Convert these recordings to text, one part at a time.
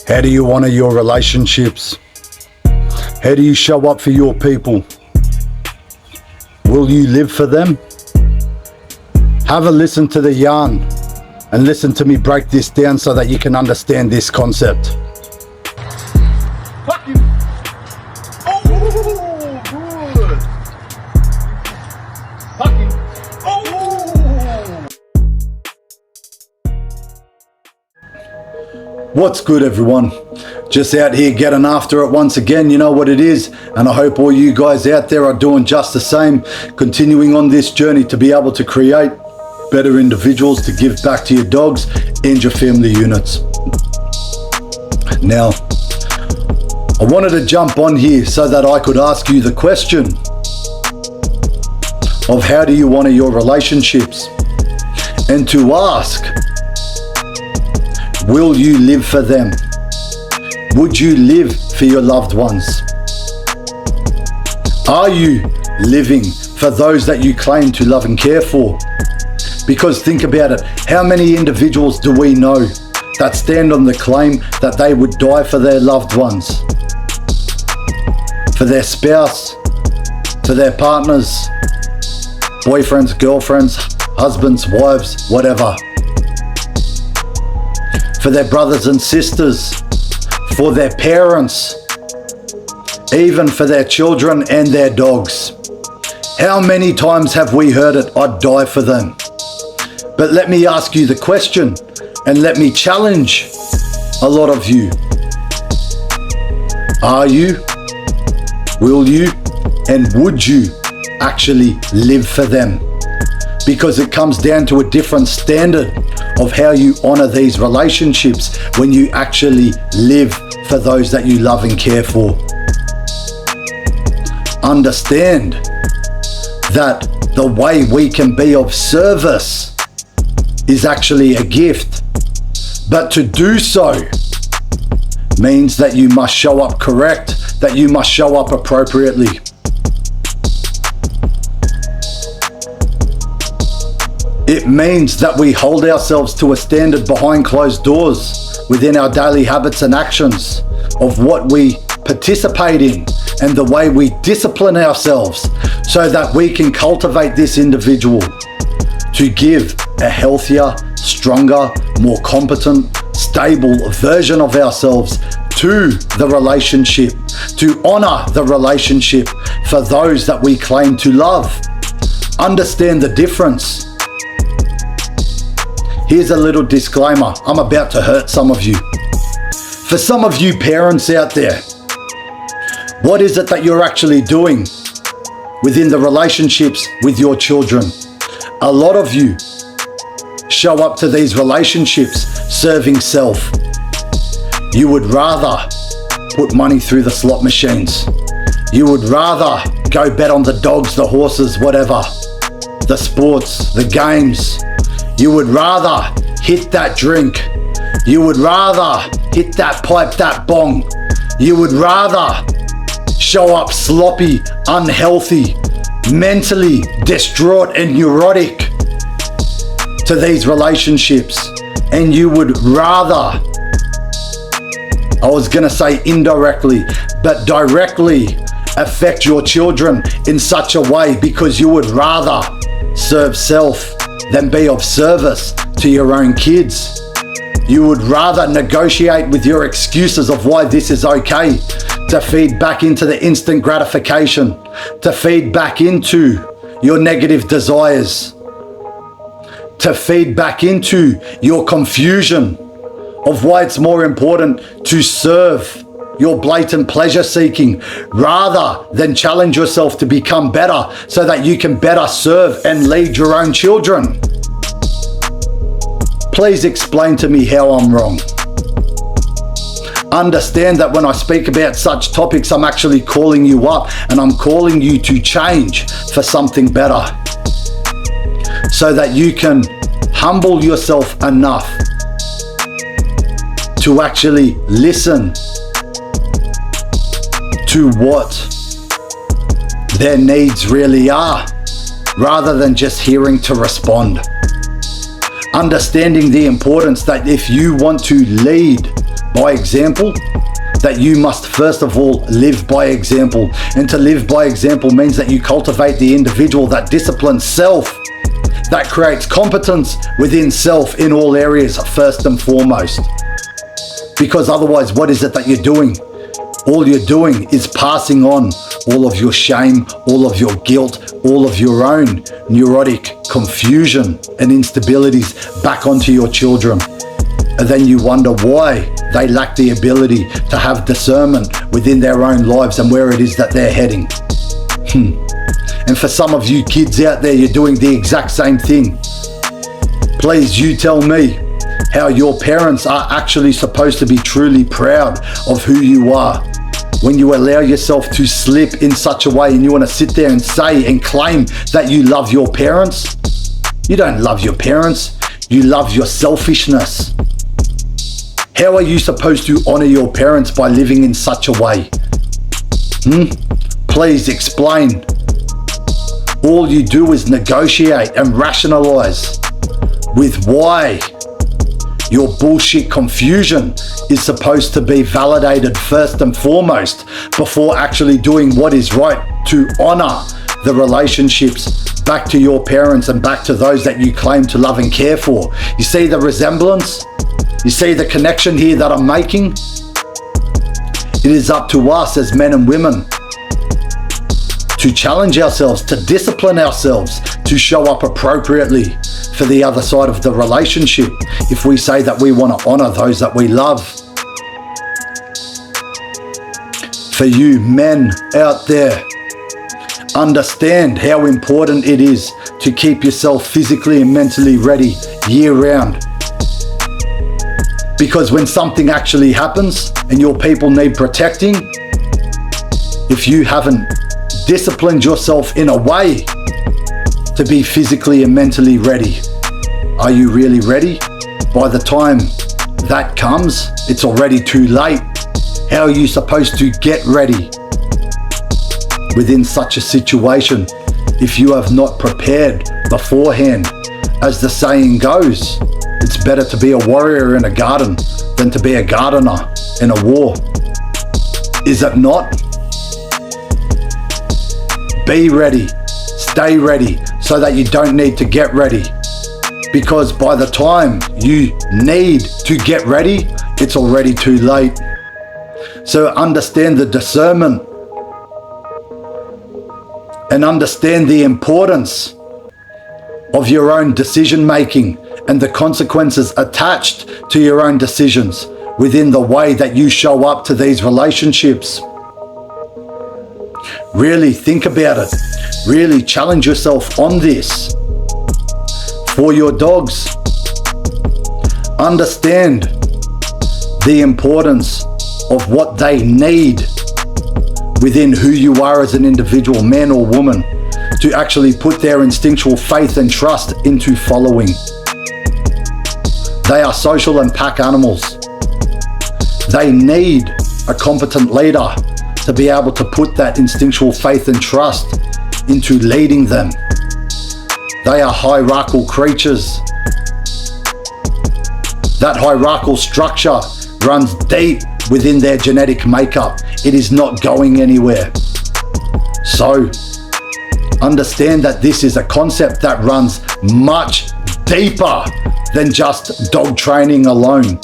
How do you honor your relationships? How do you show up for your people? Will you live for them? Have a listen to the yarn and listen to me break this down so that you can understand this concept. Fuck you. Oh, good. Fuck you. Oh. What's good, everyone? Just out here getting after it once again. You know what it is, and I hope all you guys out there are doing just the same, continuing on this journey to be able to create better individuals to give back to your dogs and your family units. Now, I wanted to jump on here so that I could ask you the question of how do you honor your relationships, and to ask, will you live for them? Would you live for your loved ones? Are you living for those that you claim to love and care for? Because think about it, how many individuals do we know that stand on the claim that they would die for their loved ones? For their spouse, for their partners, boyfriends, girlfriends, husbands, wives, whatever. For their brothers and sisters, for their parents, even for their children and their dogs. How many times have we heard it, I'd die for them? But let me ask you the question, and let me challenge a lot of you. Are you, will you, and would you actually live for them? Because it comes down to a different standard of how you honor these relationships when you actually live for those that you love and care for. Understand that the way we can be of service is actually a gift, but to do so means that you must show up correct, that you must show up appropriately. It means that we hold ourselves to a standard behind closed doors within our daily habits and actions of what we participate in and the way we discipline ourselves so that we can cultivate this individual to give a healthier, stronger, more competent, stable version of ourselves to the relationship, to honor the relationship for those that we claim to love. Understand the difference. Here's a little disclaimer. I'm about to hurt some of you. For some of you parents out there, what is it that you're actually doing within the relationships with your children? A lot of you show up to these relationships serving self. You would rather put money through the slot machines. You would rather go bet on the dogs, the horses, whatever, the sports, the games. You would rather hit that drink. You would rather hit that pipe, that bong. You would rather show up sloppy, unhealthy, mentally distraught and neurotic to these relationships. And you would rather, I was gonna say indirectly, but directly affect your children in such a way because you would rather serve self than be of service to your own kids. You would rather negotiate with your excuses of why this is okay to feed back into the instant gratification, to feed back into your negative desires, to feed back into your confusion of why it's more important to serve your blatant pleasure seeking rather than challenge yourself to become better so that you can better serve and lead your own children. Please explain to me how I'm wrong. Understand that when I speak about such topics, I'm actually calling you up and I'm calling you to change for something better so that you can humble yourself enough to actually listen to what their needs really are, rather than just hearing to respond. Understanding the importance that if you want to lead by example, that you must first of all live by example. And to live by example means that you cultivate the individual that disciplines self, that creates competence within self in all areas first and foremost. Because otherwise, what is it that you're doing? All you're doing is passing on all of your shame, all of your guilt, all of your own neurotic confusion and instabilities back onto your children. And then you wonder why they lack the ability to have discernment within their own lives and where it is that they're heading. And for some of you kids out there, you're doing the exact same thing. Please, you tell me how your parents are actually supposed to be truly proud of who you are when you allow yourself to slip in such a way and you want to sit there and say and claim that you love your parents. You don't love your parents. You love your selfishness. How are you supposed to honor your parents by living in such a way? Please explain. All you do is negotiate and rationalize with why your bullshit confusion is supposed to be validated first and foremost before actually doing what is right to honor the relationships back to your parents and back to those that you claim to love and care for. You see the resemblance? You see the connection here that I'm making? It is up to us as men and women to challenge ourselves, to discipline ourselves, to show up appropriately for the other side of the relationship if we say that we want to honor those that we love. For you men out there, understand how important it is to keep yourself physically and mentally ready year round. Because when something actually happens and your people need protecting, if you haven't disciplined yourself in a way to be physically and mentally ready, are you really ready? By the time that comes, it's already too late. How are you supposed to get ready within such a situation if you have not prepared beforehand? As the saying goes, it's better to be a warrior in a garden than to be a gardener in a war. Is it not? Be ready, stay ready, so that you don't need to get ready. Because by the time you need to get ready, it's already too late. So understand the discernment and understand the importance of your own decision making and the consequences attached to your own decisions within the way that you show up to these relationships. Really think about it. Really challenge yourself on this. For your dogs, understand the importance of what they need within who you are as an individual, man or woman, to actually put their instinctual faith and trust into following. They are social and pack animals. They need a competent leader to be able to put that instinctual faith and trust into leading them. They are hierarchical creatures. That hierarchical structure runs deep within their genetic makeup. It is not going anywhere. So, understand that this is a concept that runs much deeper than just dog training alone.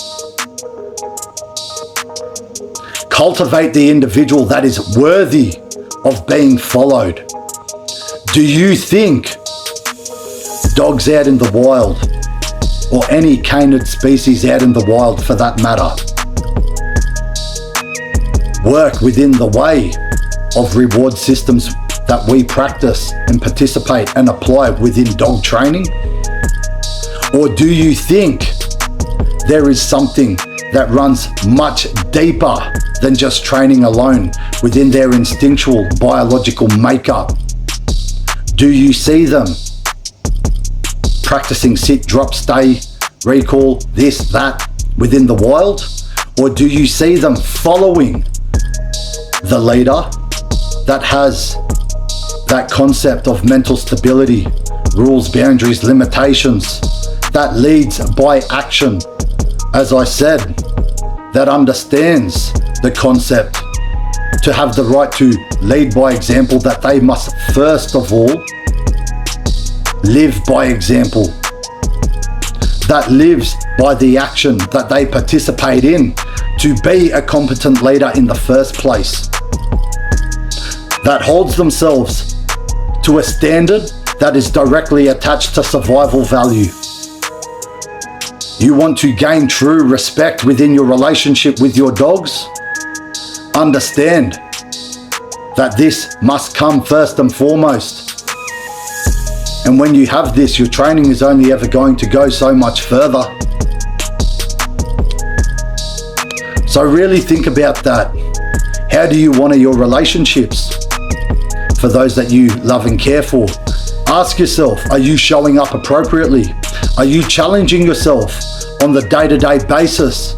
Cultivate the individual that is worthy of being followed. Do you think dogs out in the wild, or any canid species out in the wild for that matter, work within the way of reward systems that we practice and participate and apply within dog training? Or do you think there is something that runs much deeper than just training alone within their instinctual biological makeup? Do you see them practicing sit, drop, stay, recall, this, that within the wild? Or do you see them following the leader that has that concept of mental stability, rules, boundaries, limitations, that leads by action? As I said, that understands the concept to have the right to lead by example, that they must first of all live by example, that lives by the action that they participate in to be a competent leader in the first place, that holds themselves to a standard that is directly attached to survival value. You want to gain true respect within your relationship with your dogs? Understand that this must come first and foremost. And when you have this, your training is only ever going to go so much further. So really think about that. How do you honor your relationships? For those that you love and care for, ask yourself, are you showing up appropriately? Are you challenging yourself on the day-to-day basis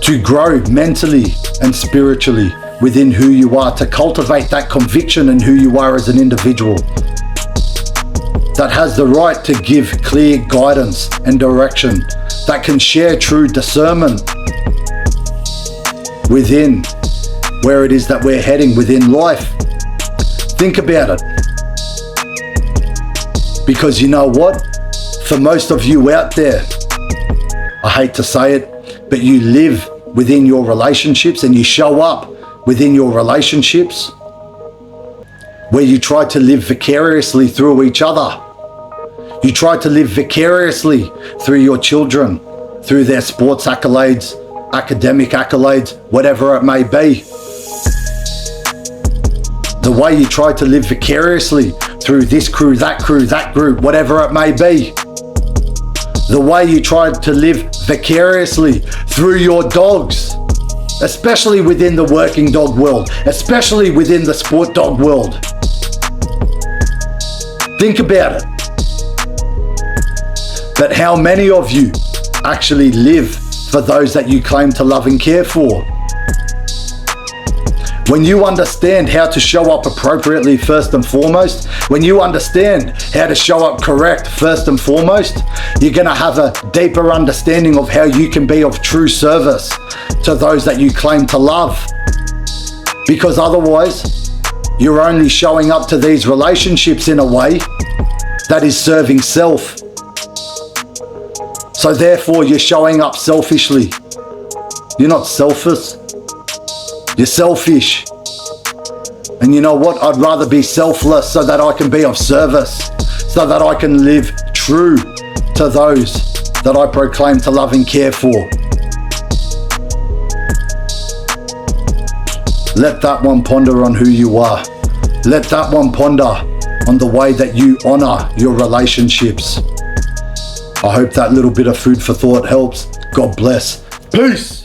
to grow mentally and spiritually within who you are, to cultivate that conviction in who you are as an individual that has the right to give clear guidance and direction, that can share true discernment within where it is that we're heading within life? Think about it. Because you know what? For most of you out there, I hate to say it, but you live within your relationships and you show up within your relationships where you try to live vicariously through each other. You try to live vicariously through your children, through their sports accolades, academic accolades, whatever it may be. The way you try to live vicariously through this crew, that group, whatever it may be. The way you try to live vicariously through your dogs, especially within the working dog world, especially within the sport dog world. Think about it. But how many of you actually live for those that you claim to love and care for? When you understand how to show up appropriately first and foremost, when you understand how to show up correct first and foremost, you're going to have a deeper understanding of how you can be of true service to those that you claim to love. Because otherwise, you're only showing up to these relationships in a way that is serving self. So therefore, you're showing up selfishly. You're not selfless. You're selfish. And you know what? I'd rather be selfless so that I can be of service, so that I can live true to those that I proclaim to love and care for. Let that one ponder on who you are. Let that one ponder on the way that you honor your relationships. I hope that little bit of food for thought helps. God bless. Peace.